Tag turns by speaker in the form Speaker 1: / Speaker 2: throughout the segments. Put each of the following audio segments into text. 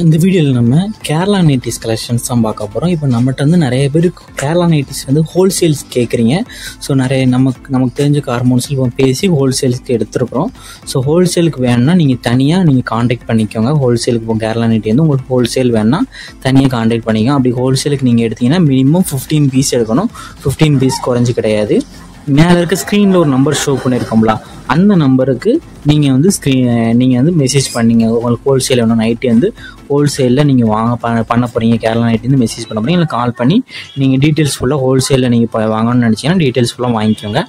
Speaker 1: இந்த வீடியோவில் நம்ம கேரளா நைட்டிஸ் கலெக்ஷன்ஸ் தான் பார்க்க போகிறோம். இப்போ நம்மகிட்ட வந்து நிறைய பேர் கேரளா நைட்டிஸ் வந்து ஹோல்சேல்ஸ் கேட்குறீங்க. ஸோ நிறைய நமக்கு தெரிஞ்ச ஹார்மோன்ஸில் இப்போ பேசி ஹோல்சேலுக்கு எடுத்துருக்குறோம். ஸோ ஹோல்சேலுக்கு வேணும்னா நீங்கள் தனியாக காண்டாக்ட் பண்ணிக்கோங்க. ஹோல்சேலுக்கு இப்போ கேரளா நைட்டி வந்து உங்களுக்கு ஹோல்சேல் வேணும்னா தனியாக காண்டாக்ட் பண்ணிக்கோங்க. அப்படி ஹோல்சேலுக்கு நீங்கள் எடுத்தீங்கன்னா மினிமம் 15 பீஸ் எடுக்கணும். 15 பீஸ் குறைஞ்சி கிடையாது. மேலே இருக்க ஸ்க்ரீனில் ஒரு நம்பர் ஷோ பண்ணியிருக்கோம்ல, அந்த நம்பருக்கு நீங்கள் வந்து மெசேஜ் பண்ணிங்க. உங்களுக்கு ஹோல்சேல் வேணும் நைட்டி வந்து ஹோல்சேலில் நீங்கள் பண்ண போகிறீங்க, கேரளா நைட்டி வந்து மெசேஜ் பண்ண போகிறீங்க. இல்லை கால் பண்ணி நீங்கள் டீட்டெயில்ஸ் ஃபுல்லாக ஹோல்சேலில் நீங்கள் இப்போ வாங்கணும்னு நினச்சிங்கன்னா டீட்டெயில்ஸ் ஃபுல்லாக வாங்கிக்கோங்க.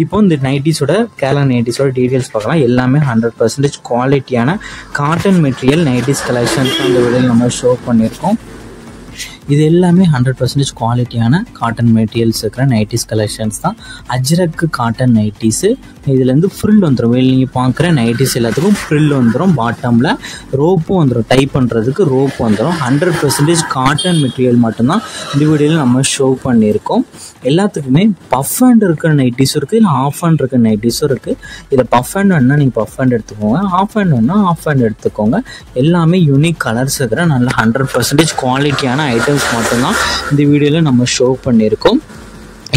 Speaker 1: இப்போ இந்த நைட்டிஸோட கேரளா நைட்டிஸோட டீட்டெயில்ஸ் பார்க்கலாம். எல்லாமே 100% குவாலிட்டியான காட்டன் மெட்டீரியல் நைட்டிஸ் கலெக்ஷன்ஸ் தான் இந்த வீடியோவில் நம்ம ஷோ பண்ணியிருக்கோம். இது எல்லாமே 100% குவாலிட்டியான காட்டன் மெட்டீரியல்ஸ் இருக்கிற நைட்டிஸ் கலெக்ஷன்ஸ் தான். Ajrakh cotton nighties. இதுலேருந்து ஃப்ரில் வந்துடும். நீங்கள் பார்க்குற நைட்டிஸ் எல்லாத்துக்கும் ஃப்ரில் வந்துடும். பாட்டமில் ரோப்பும் வந்துடும். டைப் பண்ணுறதுக்கு ரோப் வந்துடும். 100% காட்டன் மெட்டீரியல் மட்டும்தான் இந்த வீடியோவில் நம்ம ஷோ பண்ணியிருக்கோம். எல்லாத்துக்குமே பஃப் ஹேண்ட் இருக்கிற நைட்டிஸும் இருக்குது, இல்லை ஆஃப் ஹேண்ட் இருக்கிற நைட்டிஸும் இருக்குது. இதில் பஃப் ஹேண்ட் வேணுன்னா நீங்கள் பஃப் ஹேண்ட் எடுத்துக்கோங்க, ஆஃப் ஹேண்ட் வேணுன்னா ஆஃப் ஹேண்ட் எடுத்துக்கோங்க. எல்லாமே யூனிக் கலர்ஸ் இருக்கிற நல்ல 100% குவாலிட்டியான ஐட்டம்ஸ் மட்டும்தான் இந்த வீடியோவில் நம்ம ஷோ பண்ணியிருக்கோம்.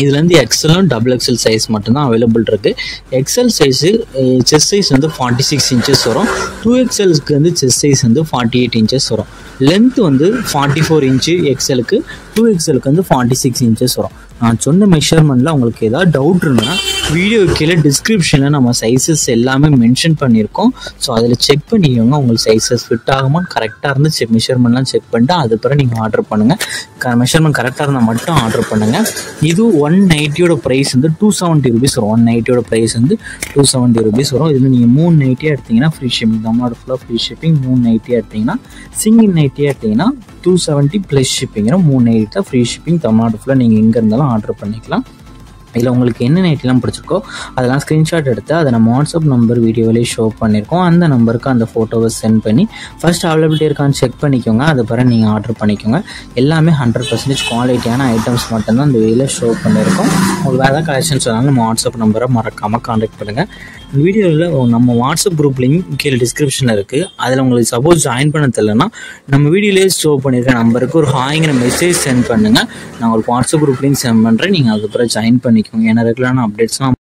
Speaker 1: இதுலேருந்து எக்ஸலும் XXL சைஸ் மட்டும்தான் அவைலபிள் இருக்குது. எக்ஸல் சைஸு செஸ்ட் சைஸ் வந்து 46 இன்ச்சஸ் வரும். 2XLக்கு வந்து செஸ்ட் சைஸ் வந்து 48 இன்ச்சஸ் வரும். லென்த் வந்து 44 இன்ச்சு எக்ஸலுக்கு, 2XLக்கு வந்து 46 இன்ச்சஸ் வரும். நான் சொன்ன மெஷர்மெண்ட்டில் உங்களுக்கு ஏதாவது டவுட் இருந்ததுன்னா வீடியோ கீழே டிஸ்கிரிப்ஷனில் நம்ம சைஸஸ் எல்லாமே மென்ஷன் பண்ணியிருக்கோம். ஸோ அதில் செக் பண்ணிக்கோங்க. உங்களுக்கு சைஸஸ் ஃபிட் ஆகுமான்னு கரெக்டாக இருந்து மெஷர்மெண்ட்லாம் செக் பண்ணிட்டு அது பிறகு நீங்கள் ஆர்டர் பண்ணுங்கள். மெஷர்மெண்ட் கரெக்டாக இருந்தால் மட்டும் ஆர்டர் பண்ணுங்கள். இது 1 நைட்டியோட ப்ரைஸ் வந்து 270 ருபீஸ் வரும். 1 நைட்டியோட ப்ரைஸ் வந்து 270 ருபீஸ் வரும். இதில் நீங்கள் 3 நைட்டியாக எடுத்திங்கன்னா ஃப்ரீ ஷிப்பிங். தமிழ்நாடு ஃபுல்லாக ஃப்ரீ ஷிப்பிங். 3 நைட்டியாக எடுத்திங்கன்னா, சிங்கிள் நைட்டியாக எடுத்திங்கன்னா 270 ப்ளஸ் ஷிப்பிங்கிற 3 நைட்டி தான் ஃப்ரீ ஷிப்பிங். தமிழ்நாடு ஃபுல்லாக நீங்கள் எங்கே இருந்தாலும் ஆர்டர் பண்ணிக்கலாம். இதில் உங்களுக்கு என்ன நைட்டிலாம் பிடிச்சிருக்கோ அதெல்லாம் ஸ்க்ரீன்ஷாட் எடுத்து அதை நம்ம வாட்ஸ்அப் நம்பர் வீடியோவிலேயே ஷோ பண்ணியிருக்கோம். அந்த நம்பருக்கு அந்த ஃபோட்டோவை சென்ட் பண்ணி ஃபர்ஸ்ட் அவைலபிலிட்டி இருக்கான்னு செக் பண்ணிக்கோங்க. அது பிறகு நீங்கள் ஆர்டர் பண்ணிக்கோங்க. எல்லாமே 100% குவாலிட்டியான ஐட்டம்ஸ் மட்டும்தான் இந்த வீடியோவில் ஷோ பண்ணியிருக்கோம். உங்களுக்கு வேறு ஏதாவது கலெக்ஷன்ஸ் வேணாலும் நம்ம வாட்ஸ்அப் நம்பரை மறக்காமல் காண்டாக்ட் பண்ணுங்கள். இந்த வீடியோவில் நம்ம வாட்ஸ்அப் குரூப் லிங்க் கீழே டிஸ்கிரிப்ஷனில் இருக்குது. அதில் உங்களுக்கு சப்போஸ் ஜாயின் பண்ண தெரியலன்னா நம்ம வீடியோலேயே ஷோ பண்ணியிருக்க நம்பருக்கு ஒரு ஹாய்ங்கிற மெசேஜ் சென்ட் பண்ணுங்கள். நான் உங்களுக்கு வாட்ஸ்அப் குரூப் லிங்க் சென்ட் பண்ணுறேன். நீங்கள் அதுக்கப்புறம் ஜாயின் பண்ணிக்கோங்க. ஏன்னா ரெகுலரான அப்டேட்ஸ்லாம்